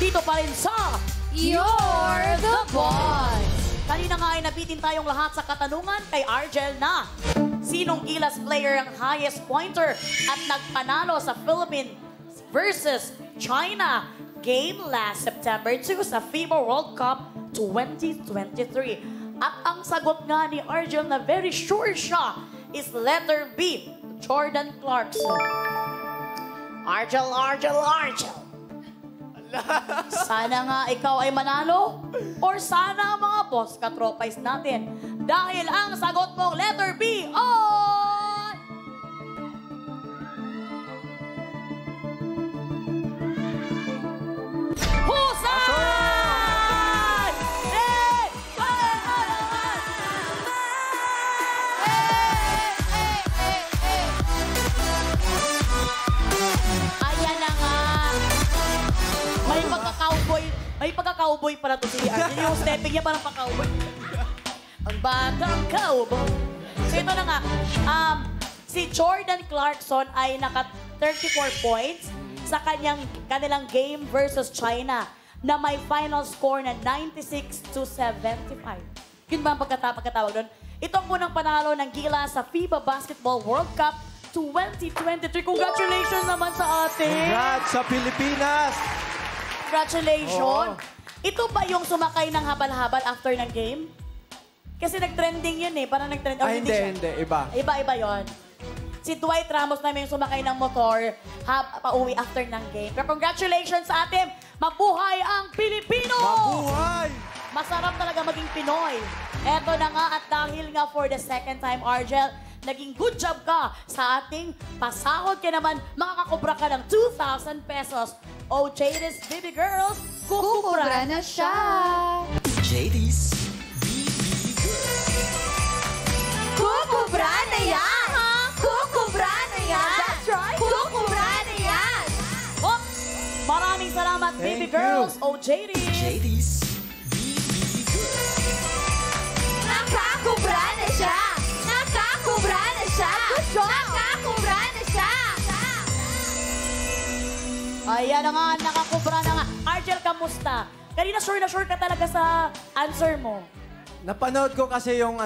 dito pa rin sa You're the Boss! Kanina nga ay nabitin tayong lahat sa katanungan kay Argel na sinong Gilas player ang highest pointer at nagpanalo sa Philippines versus China game last September 2 sa FIBA World Cup 2023. At ang sagot nga ni Argel na very sure siya is letter B, Jordan Clarkson. Argel. Sana nga ikaw ay manalo or sana mga boss katropais natin. Dahil ang sagot mong letter B ay... Husay! Ayan na nga. May pagka-cowboy para to si Argel. Yung stepping niya parang pa-cowboy. Ang batang cowboy. So ito na nga. Si Jordan Clarkson ay naka-34 points sa kanilang game versus China na may final score na 96-75. Yun ba ang pagkatawag doon? Ito ang unang panalo ng Gilas sa FIBA Basketball World Cup 2023. Congratulations naman sa atin! Congrats sa Pilipinas! Congratulations! Oo. Ito ba yung sumakay ng habal-habal after ng game? Kasi nag-trending yun eh. Parang nag-trending. Ay, hindi. Iba. Iba yun. Si Dwight Ramos namin yung sumakay ng motor pauwi after ng game. Pero congratulations sa atin! Mabuhay ang Pilipino! Mabuhay! Masarap talaga maging Pinoy. Eto na nga at dahil nga for the second time, Argel, naging good job ka sa ating pasahod ka naman, makakakubra ka ng 2,000 pesos. O JD's Baby Girls, Kukubra na siya! JD's BB Girl. Kukubra na yan! Kukubra na yan! That's right! Kukubra na yan! Oh, maraming salamat, Baby Thank Girls. you. O JD's. JD's BB Girl. Nakakubra na siya! Nakakubra na siya! Nakakubra na siya! Ayan na nga, nakakubra na nga. Argel, kamusta? Kanina sure na sure ka talaga sa answer mo. Napanood ko kasi yung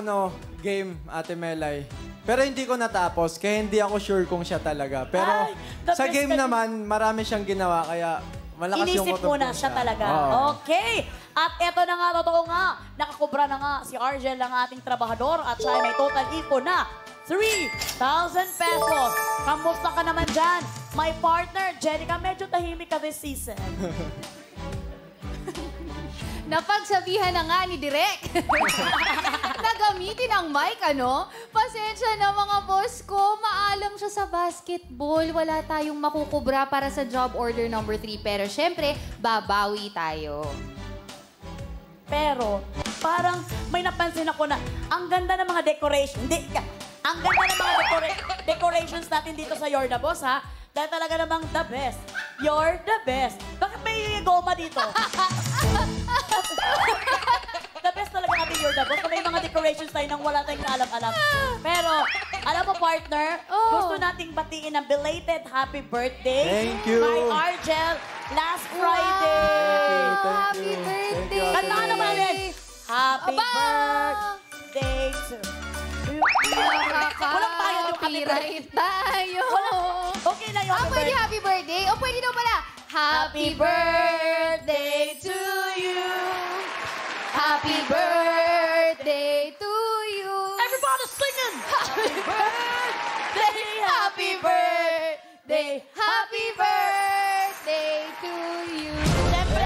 game, Ate Melay. Pero hindi ko natapos, kaya hindi ako sure kung siya talaga. Pero Ay, the sa best game ka- naman, marami siyang ginawa, kaya malakas yung Inisip kutob mo ko na siya talaga. Oo. Okay. At eto na nga, totoo nga, nakakubra na nga si Argel ang ating trabahador at siya ay may total ipon na 3,000 pesos. Kamusta ka naman dyan? My partner, Jenica, medyo tahimik ka this season. Napagsabihan na nga ni Direk na gamitin ang mic, ano? Pasensya na mga boss ko, maalam siya sa basketball. Wala tayong makukubra para sa job order number 3. Pero syempre, babawi tayo. Pero, parang may napansin ako na ang ganda ng mga decoration. Hindi, ang ganda ng mga decorations natin dito sa You're the Boss, ha? Dahil talaga namang the best. You're the best. Bakit may goma dito? The best talaga natin You're the Boss. May mga decorations tayo nang wala tayong kaalam-alam. Pero, alam mo, partner, gusto nating batiin ng belated happy birthday Thank you. kay Argel last Friday. Happy birthday! Kanta ka naman ulit. Happy Aba! birthday to you. Walang tayo yung happy birthday. Copyright tayo. Okay na yung Pwede happy birthday? O pwede daw pala. Happy birthday to you. Happy birthday to you. Everybody singing. Happy birthday, happy birthday, Happy birthday to you. Siyempre,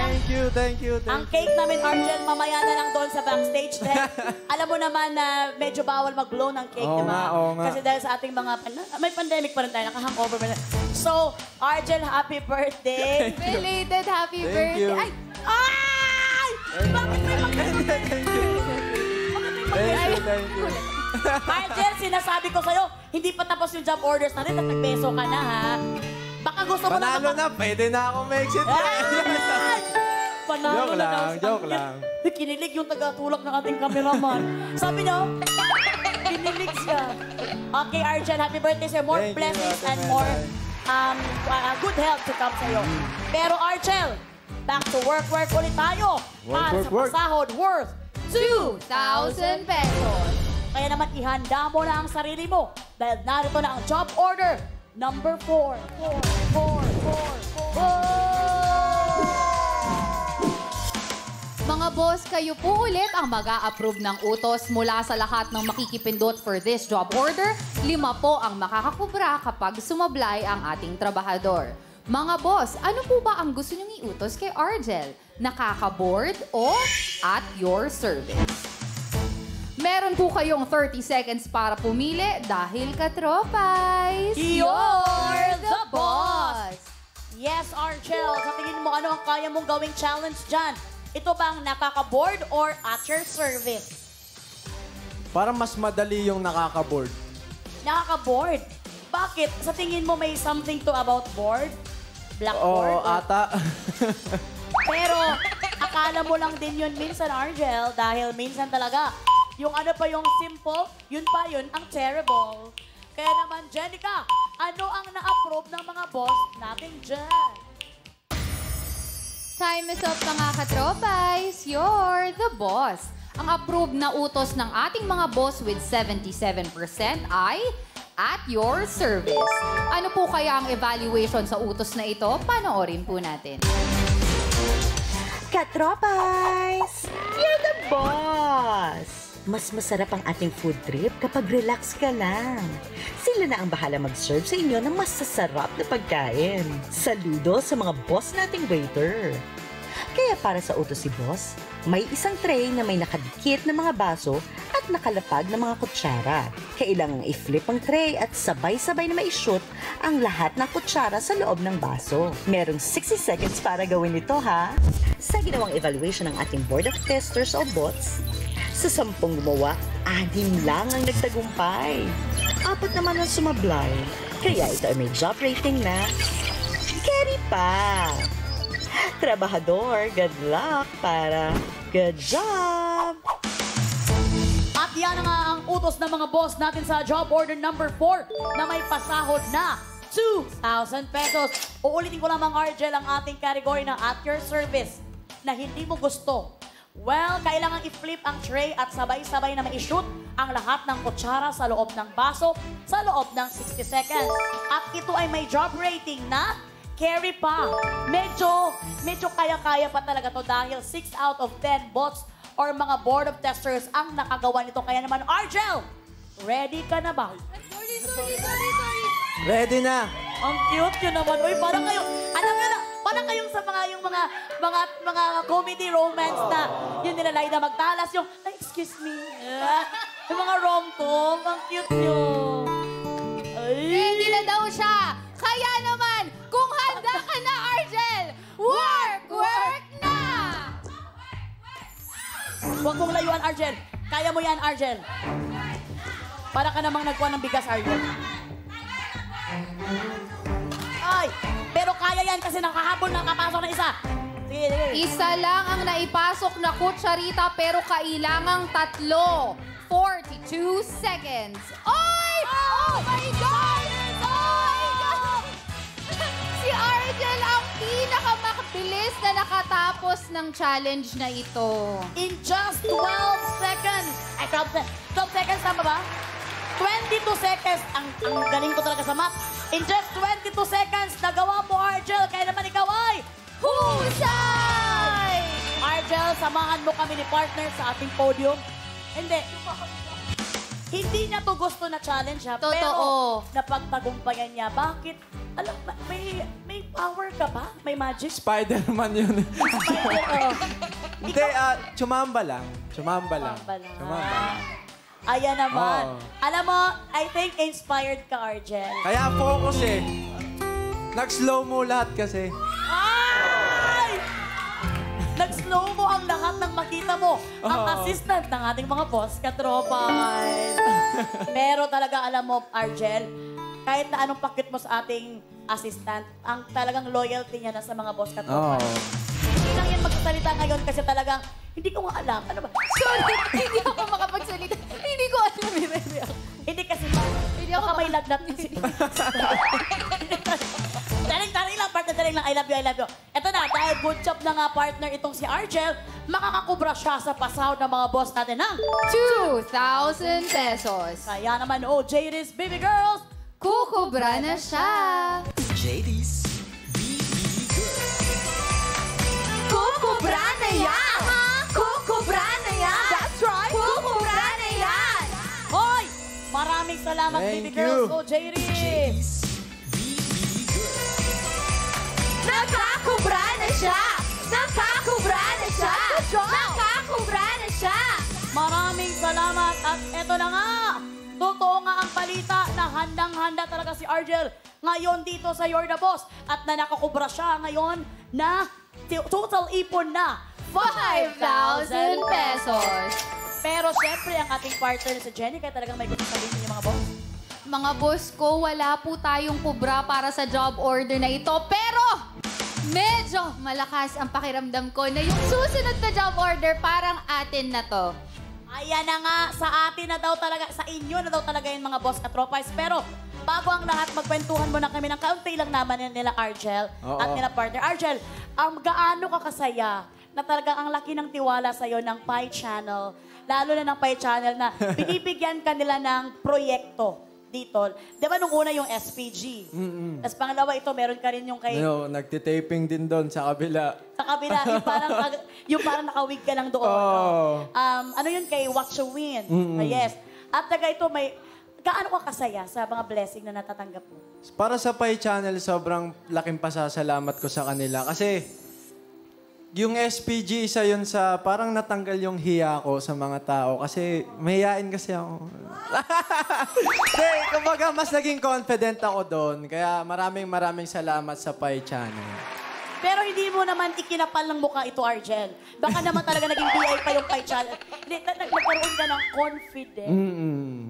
Thank you. ang cake namin, Argel, mamaya na lang doon sa backstage. Dahil alam mo naman na medyo bawal mag-blow ng cake, Oo di ba? nga, oo nga. Kasi dahil sa ating mga... May pandemic pa rin tayo, naka-hangover pa rin. So, Argel, happy birthday. Belated happy Thank birthday. you. Ay, Ay! Bakit may Thank you. Argel, sinasabi ko sa'yo, hindi pa tapos yung job orders natin at nagpeso ka na, ha? Baka gusto mo Panalo na, pwede na ako ma-exit. Panalo Joke na lang, daw. joke lang. Kinilig yung taga-tulak ng ating cameraman. Sabi niyo, kinilig siya. Okay, Argel, happy birthday sa'yo. More Thank you, blessings Ate and Mel. more good health to come sa'yo. Pero Argel, back to work ulit tayo. Para sa work. pasahod worth 2,000 pesos. Kaya naman ihanda mo na ang sarili mo dahil narito na ang job order number 4. Mga boss, kayo po ulit ang mag-a-approve ng utos mula sa lahat ng makikipindot for this job order. 5 po ang makakakubra kapag sumablay ang ating trabahador. Mga boss, ano po ba ang gusto niyong iutos kay Argel? Nakaka-board o at your service? Meron po kayong 30 seconds para pumili dahil katropais, You're the boss! Yes, Argel. Sa tingin mo, ano ang kaya mong gawing challenge dyan? Ito bang nakaka-board or at your service? Parang mas madali yung nakaka-board. Nakaka-board? Bakit? Sa tingin mo may something to about board? Blackboard? Oo, ata. Pero akala mo lang din yun minsan, Argel, dahil minsan talaga, yung ano pa yung simple, yun pa yun ang terrible. Kaya naman, Jenica, ano ang na-approve ng mga boss natin dyan? Time is up mga katropais. You're the boss. Ang approved na utos ng ating mga boss with 77% ay at your service. Ano po kaya ang evaluation sa utos na ito? Panoorin po natin. Katropais! You're the boss! Mas masarap ang ating food trip kapag relax ka lang. Sila na ang bahala mag-serve sa inyo ng masasarap na pagkain. Saludo sa mga boss nating waiter. Kaya para sa utos si boss, may isang tray na may nakadikit na mga baso at nakalapag na mga kutsara. Kailangang i-flip ang tray at sabay-sabay na mai-shoot ang lahat ng kutsara sa loob ng baso. Merong 60 seconds para gawin ito, ha? Sa ginawang evaluation ng ating board of testers o bots, sa 10 gumawa, 6 lang ang nagtagumpay. 4 naman ang sumablay. Kaya ito ay may job rating na carry pa. Trabahador, good luck para good job! At yan na nga ang utos ng mga boss natin sa job order number 4 na may pasahod na 2,000 pesos. Uulitin ko lamang, Argel, ang ating category na at your service na hindi mo gusto. Well, kailangan i-flip ang tray at sabay-sabay na ma-shoot ang lahat ng kutsara sa loob ng baso sa loob ng 60 seconds. At ito ay may job rating na carry pa. Medyo kaya-kaya pa talaga to dahil 6 out of 10 bots or mga board of testers ang nakagawa nito. Kaya naman, Argel, ready ka na ba? Sorry. Ready na. Ang cute yun naman. Uy, parang kayo, alam nyo na, parang kayong sa mga comedy romance na yun nilalay na magtalas yung, ay, excuse me. Yung mga rom-com, ang cute nyo. Ay. Ready na daw siya. Kaya naman, kung handa ka na, Argel, work na! Huwag mong layuan, Argel. Kaya mo yan, Argel. Para ka namang nagkuha ng bigas, Argel. Ay, pero kaya yan kasi nakahabol na kapasok na isa. Sige. Isa lang ang naipasok na kutsarita pero kailangang 3. 42 seconds. Oy! Oh my God! Si Argel ang pinakamabilis na nakatapos ng challenge na ito. In just 12 seconds. Ay, 12 seconds, tama ba? 22 seconds. Ang galing ko talaga sa math. In just 22 seconds, nagawa mo, Argel. Kaya naman ikaw ay Husay! Argel, samahan mo kami ni partner sa ating podium. Hindi. Hindi niya to gusto na challenge, ha? Totoo. Pero napagtagumpayan niya. Bakit? Alam, may power ka ba? May magic? Spider-Man yun. Oo. Hindi, tsumamba lang. Tsumamba lang. Ayan naman. Oo. Alam mo, I think inspired ka, Argel. Kaya focus eh. Nag-slow mo lahat kasi. Ay! Nag-slow mo ang lahat ng makita mo. Ang Oo. assistant ng ating mga boss, katropay. Pero talaga, alam mo, Argel, kahit na anong pakit mo sa ating assistant, ang talagang loyalty niya na sa mga boss, katropay. Oo. Hindi lang yan magsasalita ngayon kasi talagang, hindi ko nga alam. Ano ba? Sorry, hindi ako makapagsalita. Hindi ko alam i-react. Hindi kasi Hindi ako baka may lagnat na si... Daling lang, partner, daling lang. I love you, I love you. Eto na, Kaya dahil good job na nga partner itong si Argel, makakakubra siya sa pasahod ng mga boss natin ng 2,000 pesos. kaya naman, oh, JD's Baby Girls, Kukubra na siya. JD's BB Girls. Kukubra na yan! Kukubra na yan! That's right! Kukubra na yan! Hoy! Maraming salamat, Thank Baby you. Girls. Oh, JD! JD's BB Girls. Nakakubra na siya! Nakakubra na siya! Nakakubra na siya! Maraming salamat. At eto na nga, totoo nga ang balita na handang-handa talaga si Argel ngayon dito sa You're the Boss. At na nakakubra siya ngayon na total ipon na 5,000 pesos. Pero syempre, ang ating partner na si Jenny, kaya talagang may gusto sabihin niyo mga boss. Mga boss ko, wala po tayong kubra para sa job order na ito. Pero, medyo malakas ang pakiramdam ko na yung susunod na job order parang atin na to. Ayan na nga, sa atin na daw talaga, sa inyo na daw talaga yung mga boss katropais. Pero bago ang lahat, magkwentuhan muna kami ng kaunti lang naman nila Argel at nila partner. Argel, gaano ka kasaya na talagang ang laki ng tiwala sa'yo ng Pi Channel, lalo na ng Pi Channel na binibigyan ka nila ng proyekto dito. Di ba nung una yung SPG? Tapos pangalawa ito, meron ka rin yung kay... Ano, nagtitaping din doon sa kabila. Sa kabila, yung parang nakawig ka lang doon. Oh. Ano yun kay Watch a Win? Yes. At taga ito, gaano ka kasaya sa mga blessing na natatanggap mo? Para sa Pi Channel, sobrang laking pasasalamat ko sa kanila. Kasi yung SPG, isa yun sa parang natanggal yung hiya ko sa mga tao. Kasi mahihain kasi ako. Hindi, kumbaga mas naging confident ako doon. Kaya maraming salamat sa Pi Channel. Pero hindi mo naman ikinapal ng mukha ito, Argel. Baka naman talaga naging BI pa yung Pi Channel. Hindi, nagkaroon ka ng confidence.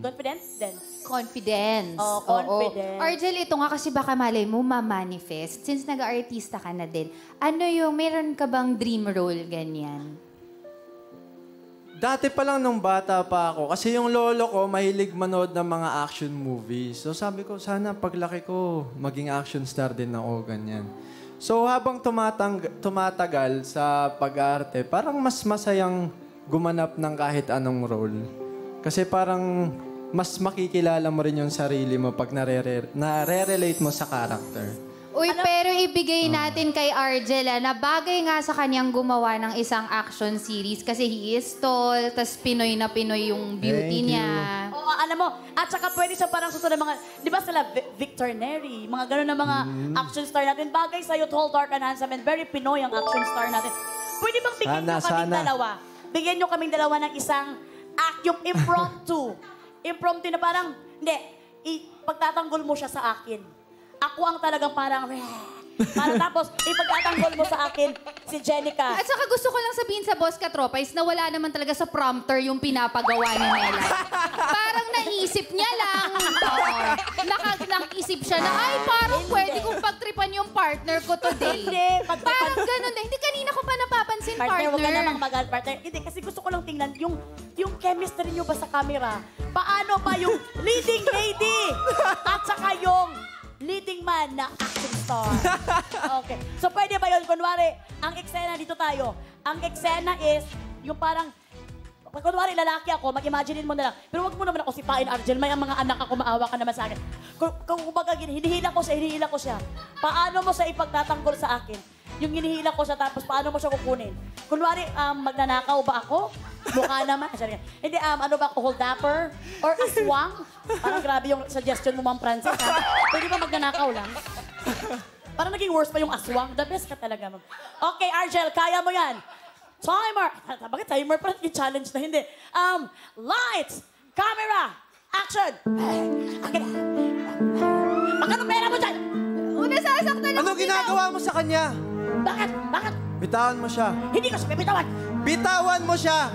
Confidence din. Confidence. Oh, confidence. Oo. Argel, ito nga kasi baka malay mo ma-manifest. Since nag-artista ka na din, ano yung, meron ka bang dream role, ganyan? Dati pa lang nung bata pa ako, kasi yung lolo ko mahilig manood ng mga action movies. So sabi ko, sana paglaki ko, maging action star din ako, ganyan. So habang tumatagal sa pag-arte, parang mas masayang gumanap ng kahit anong role. Kasi parang mas makikilala mo rin yung sarili mo pag nare-relate mo sa character. Uy, pero ibigay natin kay Argel na bagay nga sa kanyang gumawa ng isang action series kasi he is tall, tas Pinoy na Pinoy yung beauty Thank you. niya. Oo, alam mo, at saka pwede siya parang susunod mga, di ba sila Victor Neri, mga gano'n na mga action star natin. Bagay sa'yo, tall, dark, and handsome, and very Pinoy ang action star natin. Pwede bang bigyan nyo kaming dalawa? Bigyan nyo kaming dalawa ng isang act, yung impromptu. Impromptu na parang, hindi, pagtatanggol mo siya sa akin. Ako ang talagang parang, para tapos, ipagtatanggol mo sa akin si Jenica. At saka gusto ko lang sabihin sa Boss Katropais na wala naman talaga sa prompter yung pinapagawa ni Nela. Parang naisip niya lang. Oo. Nakaisip siya na, ay, parang pwede kong pagtripan yung partner ko today. Hindi, Parang ganun eh. Hindi, kanina ko pa napapansin, Partner, huwag ka partner. namang magal, partner. Hindi, kasi gusto ko lang tingnan yung chemistry nyo ba sa camera. Paano ba yung leading lady at saka yung leading man na action star? Okay. So, pwede ba yun? Kunwari, ang eksena dito tayo. Ang eksena is yung parang, kunwari lalaki ako, mag-imaginein mo na lang. Pero wag mo naman ako sipain, Argel. May ang mga anak ako, maawa ka naman sa akin. Kung kumbaga, hinihila ko siya. Paano mo siya ipagtatanggol sa akin? Yung hinihila ko siya, tapos paano mo siya kukunin? Kunwari, magnanakaw ba ako? Mukha naman. Sorry. Hindi, ano ba ako, hold-upper? Or aswang? Parang grabe yung suggestion mo, Ma'am Francis, ha? Pwede ba magnanakaw lang? Parang naging worse pa yung aswang. The best ka talaga, Ma'am. Okay, Argel, kaya mo yan. Timer! Bakit timer? Parang i-challenge na hindi. Lights! Camera! Action! Okay. Magkano pera mo dyan? Nasasaktan ako. Ano ginagawa mo sa kanya? Bakit? Bakit? Bitawan mo siya. Hindi ko siya pipitawan. Bitawan mo siya!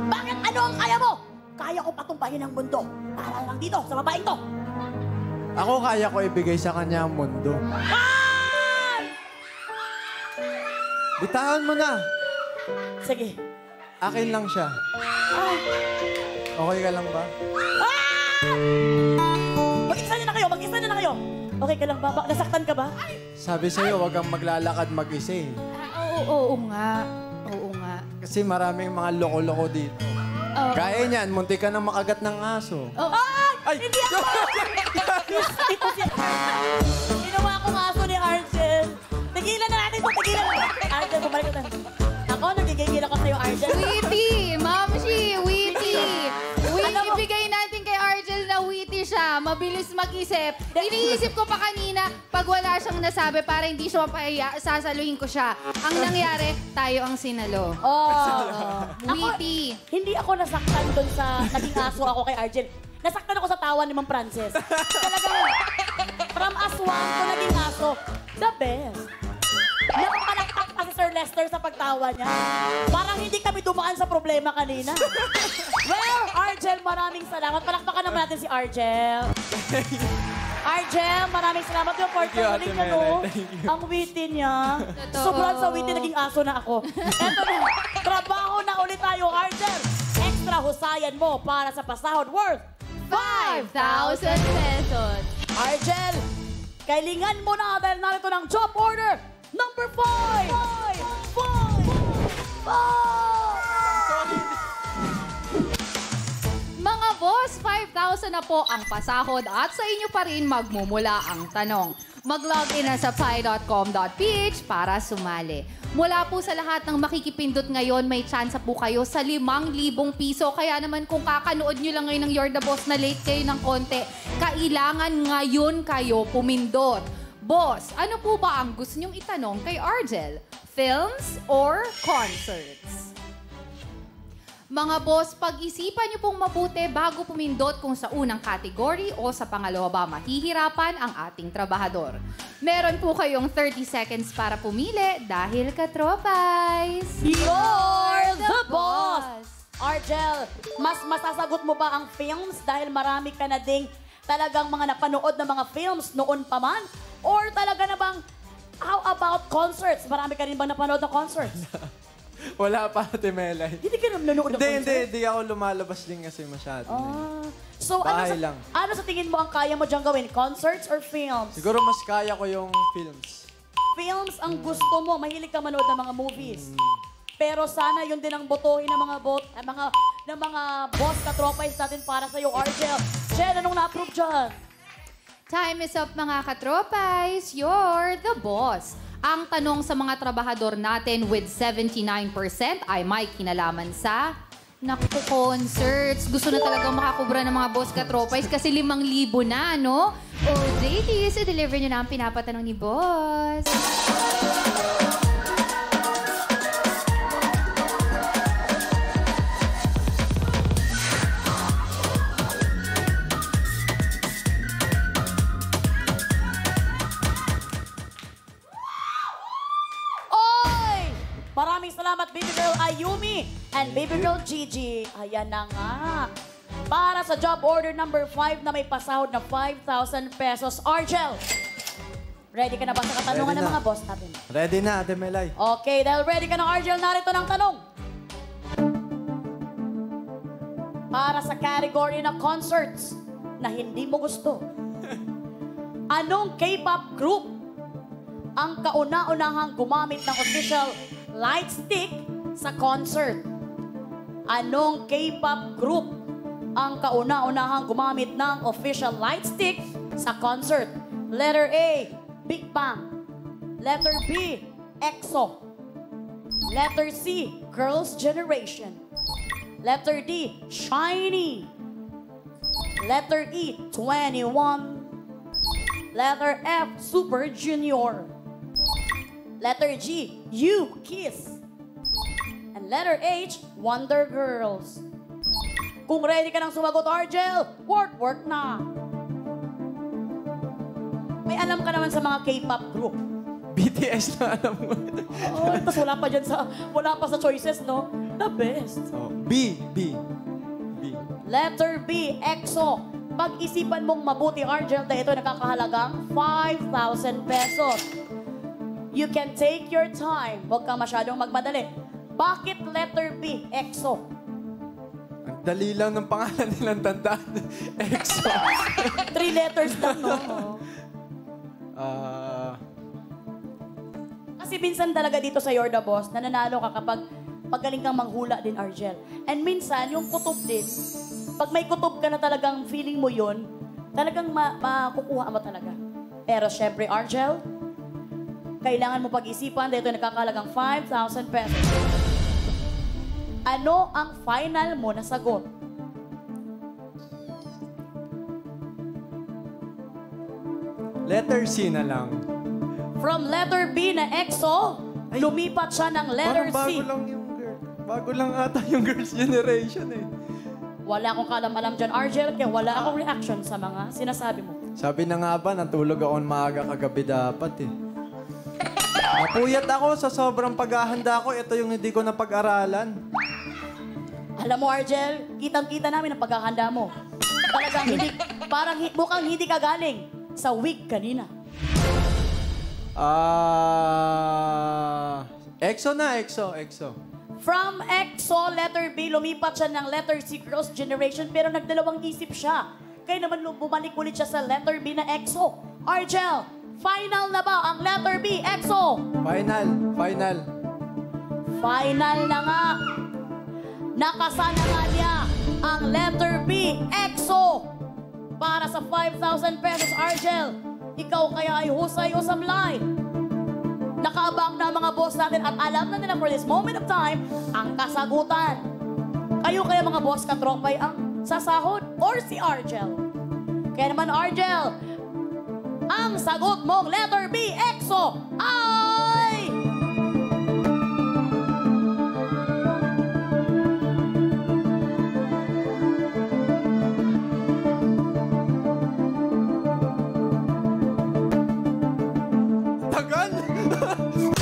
Bakit? Ano ang kaya mo? Kaya ko patumbahin ang mundo. Para lang dito, sa babaeng to. Ako kaya ko ibigay sa kanya ang mundo. Ah! Bitawan mo na. Sige. Akin lang siya. Ah! Okay ka lang ba? Ah! Mag-isa na kayo, mag-isa na kayo. Okay ka lang ba? Nasaktan ka ba? Sabi sa'yo, huwag kang maglalakad mag-isa eh. Oo nga. Oo nga. Kasi maraming mga loko-loko dito. Gaya niyan, munti ka nang makagat ng aso. Ay! Hindi ako! Ito si Ginawa akong aso ni Argel. Tigilan na natin ito. Tigilan na. Argel, bumalik ka na. Ako, nagigigil ako sa'yo, Argel. Witty! Mamshi! Witty! Ibigay natin kay Argel na witty siya. Mabilis mag-isip. Iniisip ko pa kanina, pag wala siyang nasabi para hindi siya mapahiya, sasaluhin ko siya. Ang nangyari, tayo ang sinalo. Witty. Hindi ako nasaktan doon sa naging aso ako kay Argel. Nasaktan ako sa tawa ni Ma'am Frances. Talagang, from aswang ko naging aso. The best. Nakapalakpak pa si Sir Lester sa pagtawa niya. Parang hindi kami dumaan sa problema kanina. Well, Argel, maraming salamat. Palakpakan naman natin si Argel. Argel, maraming salamat yung for tuloy niya, no? Ang witty niya. Totoo. Sobrang sa witty, naging aso na ako. Eto na, trabaho na ulit tayo, Argel. Extra husayan mo para sa pasahod worth 5,000 pesos. Argel, kailingan mo na dahil narito ng job order number 5! Mga boss, 5,000 na po ang pasahod at sa inyo pa rin magmumula ang tanong. Mag-login na sa pie.com.ph para sumali. Mula po sa lahat ng makikipindot ngayon, may chance po kayo sa 5,000 piso. Kaya naman kung kakanood nyo lang ngayon ng You're the Boss na late kayo ng konti, kailangan ngayon kayo pumindot. Boss, ano po ba ang gusto nyong itanong kay Argel? Films or concerts? Mga boss, pag-isipan niyo pong mabuti bago pumindot kung sa unang category o sa pangalawa ba mahihirapan ang ating trabahador. Meron po kayong 30 seconds para pumili dahil katropais. You're the boss! Argel, mas masasagot mo ba ang films dahil marami ka na ding talagang mga napanood na mga films noon pa man? Or talaga na bang, how about concerts? Marami ka rin bang napanood na concerts? Wala pa, Ate Melay. Hindi ka nanonood na concerts? Hindi ako lumalabas din kasi masyado. So, Bahay lang. ano sa tingin mo ang kaya mo dyan gawin? Concerts or films? Siguro mas kaya ko yung films. Films ang gusto mo. Mahilig ka manood ng mga movies. Pero sana yun din ang botohin ng mga boss katropais natin para sa iyo, Argel. Jen, anong na-approve dyan? Time is up mga katropais. You're the boss. Ang tanong sa mga trabahador natin with 79% ay may kinalaman sa naku, concerts. Gusto na talaga makakubra ng mga boss katropais kasi 5,000 na, no? O, ladies, i-deliver nyo na ang pinapatanong ni boss. Maraming salamat, Baby Girl Ayumi and Baby Girl Gigi. Ayan na nga. Para sa job order number 5 na may pasahod na 5,000 pesos. Argel, ready ka na ba sa katanungan Ready ng na. mga boss natin? Ready na, Ate Melay. Okay, dahil ready ka na, Argel, narito ng tanong. Para sa category na concerts na hindi mo gusto, anong K-pop group ang kauna-unahang gumamit ng official light stick sa concert? Anong K-pop group ang kauna-unahang gumamit ng official light stick sa concert? Letter A, Big Bang. Letter B, EXO. Letter C, Girls' Generation. Letter D, SHINee. Letter E, 21. Letter F, Super Junior. Letter G, You, Kiss. And letter H, Wonder Girls. Kung ready ka nang sumagot, Argel, work na. May alam ka naman sa mga K-pop group. BTS na alam mo. Oh, tapos wala pa sa choices, no? The best. Oh, B. Letter B, EXO. Pag-isipan mong mabuti, Argel, dahil ito nakakahalagang 5,000 pesos. You can take your time. Huwag kang masyadong magmadali. Bakit letter B, EXO? Ang dali lang ng pangalan nilang tandaan. EXO. 3 letters lang, no? Kasi minsan talaga dito sa You're the Boss, nananalo ka kapag pagaling kang manghula din, Argel. And minsan, yung kutob din, pag may kutob ka na talagang feeling mo yun, talagang makukuha mo talaga. Pero syempre, Argel, kailangan mo pag-isipan dahil ito nakakalagang 5,000 pesos. Ano ang final mo na sagot? Letter C na lang. From letter B na EXO, lumipat siya ng letter Parang bago C. lang yung girl. Bago lang ata yung girls' generation eh. Wala akong kalam-alam dyan, Argel, kaya wala akong reaction sa mga sinasabi mo. Sabi na nga ba, natulog ako ng maaga kagabi dapat eh. Napuyat ako sa sobrang paghahanda ko. Ito yung hindi ko napag-aralan. Alam mo, Argel, kitang-kita namin ang paghahanda mo. Talagang hindi, mukhang hindi ka galing sa week kanina. EXO na, EXO. From EXO, letter B, lumipat siya ng letter C, Girls' Generation, pero nagdalawang isip siya. Kaya naman bumalik ulit siya sa letter B na EXO. Argel, final na ba ang letter B, EXO? Final. Final na nga. Nakasana nga niya ang letter B, EXO. Para sa 5,000 pesos, Argel. Ikaw kaya ay husay o samlay. Nakaabang na ang mga boss natin at alam na nila for this moment of time ang kasagutan. Kayo kaya mga boss katropay ang sasahod or si Argel? Kaya naman, Argel, ang sagot mong letter B, EXO, ay... Tagal!